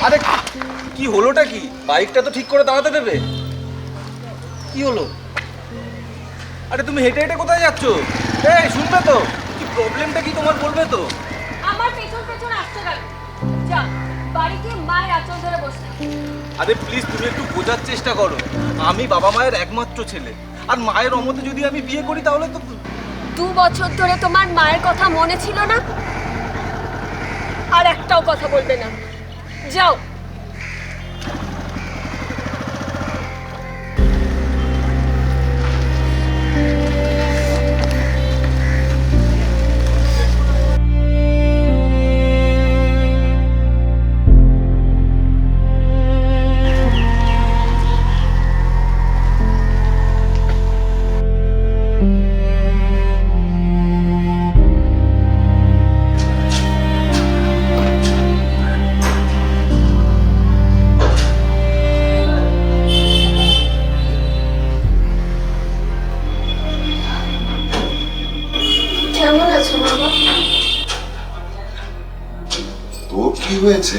আরে কি হলোটা কি? বাইকটা তো ঠিক করে দাঁড়াতে দেবে। কি হলো? আরে তুমি হেঁটে হেঁটে কোথায় যাচ্ছ? এই শুনবে তো, কি প্রবলেমটা কি তোমার বলবে তো? আমার পেছন পেছন আসতে গেল। যা বাড়িতে মায়ের আঁচল ধরে বসে। আরে প্লিজ তুমি একটু বোঝার চেষ্টা করো। আমি বাবা মায়ের একমাত্র ছেলে, আর মায়ের অমতে যদি আমি বিয়ে করি তাহলে তো 2 বছর ধরে তোমার মায়ের কথা মনে ছিল না? আর একটাও কথা বলবে না। যাও। কেমন আছো বাবা? তোর কি হয়েছে?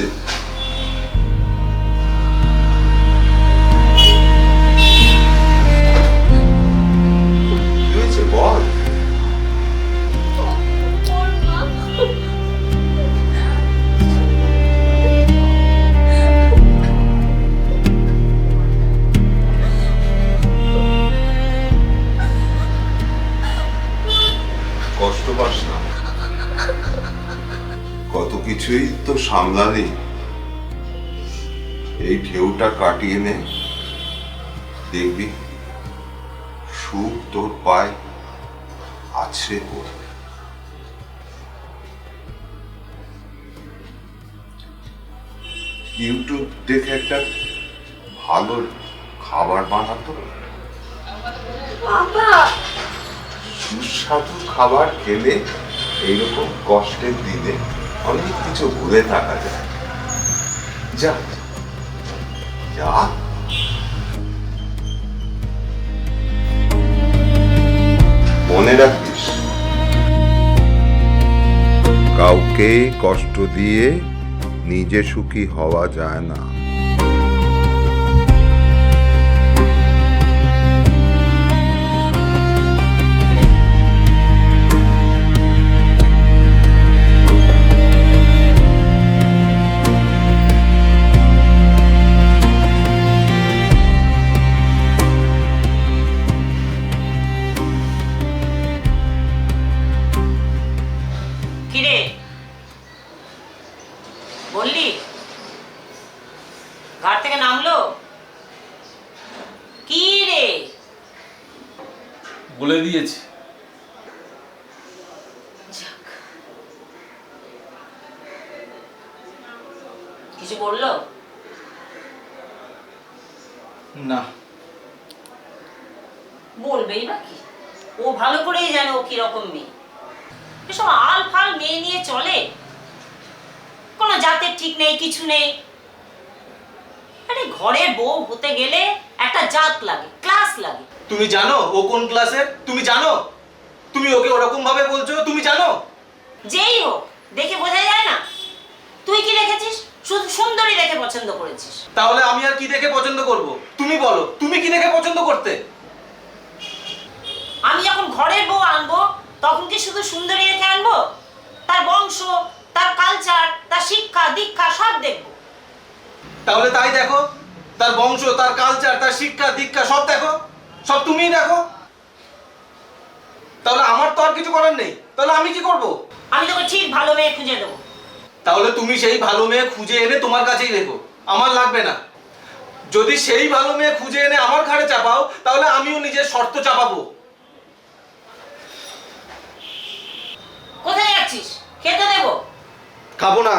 বল। কষ্ট পাস না, কত কিছুই তো সামলালি। এই ঢেউটা কাটিয়ে নে, দেখবি সুখ তোর পায় আছড়ে পড়বে। ইউটিউব দেখে একটা ভালো খাবার বানাতো, বাবা সুস্বাদু খাবার খেলে এইরকম কষ্টের দিনে অনেক কিছু ভুলে থাকা যায়। যা যা। মনে রাখিস, কাউকে কষ্ট দিয়ে নিজে সুখী হওয়া যায় না। কিরে বললি ঘাট থেকে নামলো? কি রে? বলে দিয়েছি। কিছু বললো না। বলবেই বা কি? ও ভালো করেই জানে ও কিরকম মেয়ে। এসব আল ফাল মেয়ে নিয়ে চলে, কোনো জাতের ঠিক নেই, কিছু নেই। আরে ঘরের বউ হতে গেলে একটা জাত লাগে, ক্লাস লাগে। তুমি জানো ও কোন ক্লাসের? তুমি জানো? তুমি ওকে ওরকম ভাবে বলছো, তুমি জানো? যেই হোক, দেখে বোঝা যায় না? তুই কি দেখেছিস? শুধু সুন্দরী দেখে পছন্দ করেছিস। তাহলে আমি আর কি দেখে পছন্দ করব? তুমি বলো, তুমি কি দেখে পছন্দ করতে? আমি যখন ঘরের বউ আনবো তখন কি শুধু সুন্দরী দেখে আনবো? তার বংশ, তার কালচার, তার শিক্ষা দীক্ষা সব দেখবো। তাহলে তাই দেখো, তার বংশ, তার কালচার, তার শিক্ষা দীক্ষা সব দেখো, সব তুমিই দেখো। তাহলে আমার তো আর কিছু করার নেই, তাহলে আমি কি করব? আমি তোকে ঠিক ভালো মেয়ে খুঁজে দেবো। তাহলে তুমি সেই ভালো মেয়ে খুঁজে এনে তোমার কাছেই রেখো, আমার লাগবে না। যদি সেই ভালো মেয়ে খুঁজে এনে আমার ঘাড়ে চাপাও, তাহলে আমিও নিজের শর্ত চাপাবো। কোথায় যাচ্ছিস? খেতে দেবো? খাবো না।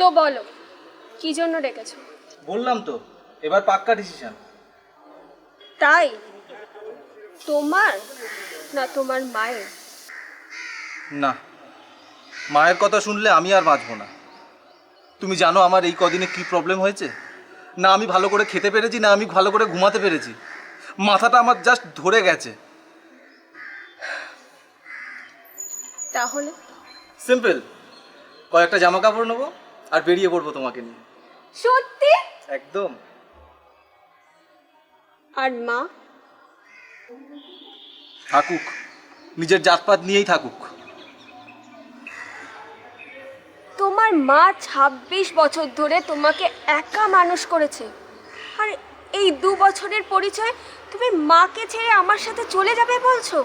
তো বলো, কি জন্য ডেকেছো? বললাম তো, এবার পাক্কা ডিসিশন। তাই তোমার না তোমার মায়ের? না, মায়ের কথা শুনলে আমি আর বাঁচবো না। তুমি জানো আমার এই কদিনে কি প্রবলেম হয়েছে? না আমি ভালো করে খেতে পেরেছি, না আমি ভালো করে ঘুমাতে পেরেছি। মাথাটা আমার জাস্ট ধরে গেছে। তাহলে সিম্পল, কয়েকটা জামা কাপড় নেবো আর বেরিয়ে পড়বো তোমাকে নিয়ে। সত্যি? একদম। আর মা? থাকুক, নিজের জাতপাত নিয়েই থাকুক। তোমার মা 26 বছর ধরে তোমাকে একা মানুষ করেছে, আর এই 2 বছরের পরিচয় তুমি মাকে ছেড়ে আমার সাথে চলে যাবে বলছো?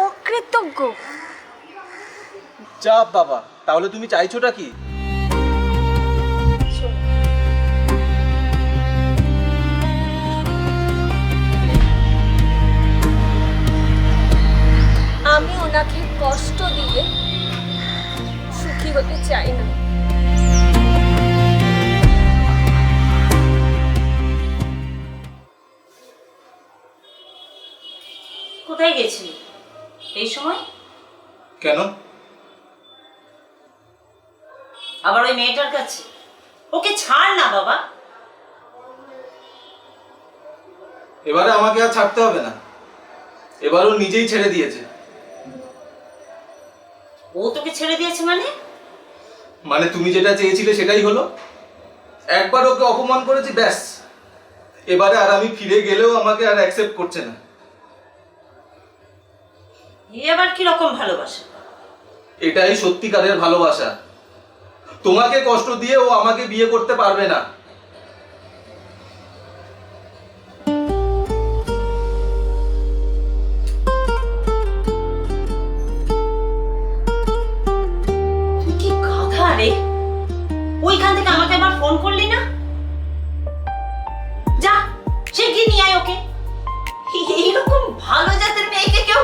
অকৃতজ্ঞ। চাপ বাবা, তাহলে তুমি চাইছোটা কি? আমি ওনাকে কষ্ট দিয়ে সুখী হতে চাই না। কোথায় গেছিলি এই সময়? কেন? আবার ওই মেয়েটার কাছে? ওকে ছাড় না বাবা। এবারে আমাকে আর ছাড়তে হবে না, এবার ও নিজেই ছেড়ে দিয়েছে। ও তোকে ছেড়ে দিয়েছে মানে? মানে তুমি যেটা চেয়েছিলে সেটাই হলো। একবার ওকে অপমান করেছি, ব্যাস। এবারে আর আমি ফিরে গেলেও আমাকে আর অ্যাকসেপ্ট করছে না। এ আবার কি রকম ভালোবাসা? এটাই সত্যিকারের ভালোবাসা। তোমাকে কষ্ট দিয়ে ও আমাকে বিয়ে করতে পারবে না। তুই কি গাধা রে! ওইখান থেকে আমাকে আবার ফোন করলি না? যা, শিগগির নিয়ে আয় ওকে। এইরকম ভালো জাতের মেয়েকে কেউ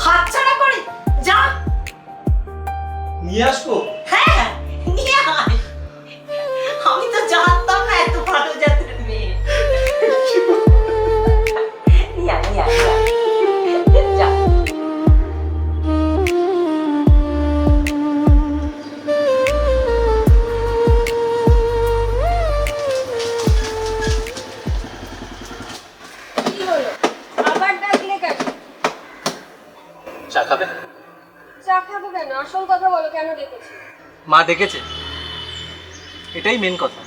হাতছাড়া করে? যা। নিয়ে আসবো? হ্যাঁ, নিয়ে আয়। আমি তো জানতাম না এত ভালো জাতের মেয়ে। নিয়ে আয়, নিয়ে আয়, নিয়ে আয়। যা। কি হলো, আবার ডাকলে কেন? চা খাবে? চা খাবো কেন? আসল কথা বলো, কেন ডেকেছি? মা ডেকেছে, এটাই মেন কথা।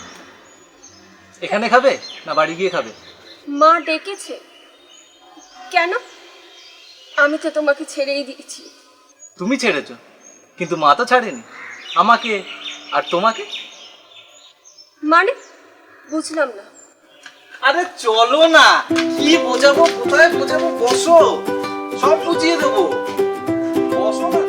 এখানে খাবে না বাড়ি গিয়ে খাবে? মা ডেকেছে কেন? আমি তো তোমাকে ছেড়েই দিয়েছি। তুমি ছেড়েছো, কিন্তু মা তো ছাড়েনি আমাকে আর তোমাকে। মানে বুঝলাম না। আরে চলো না, কি বোঝাবো, কোথায় বোঝাবো, বসো, সব বুঝিয়ে দেবো, বসো না।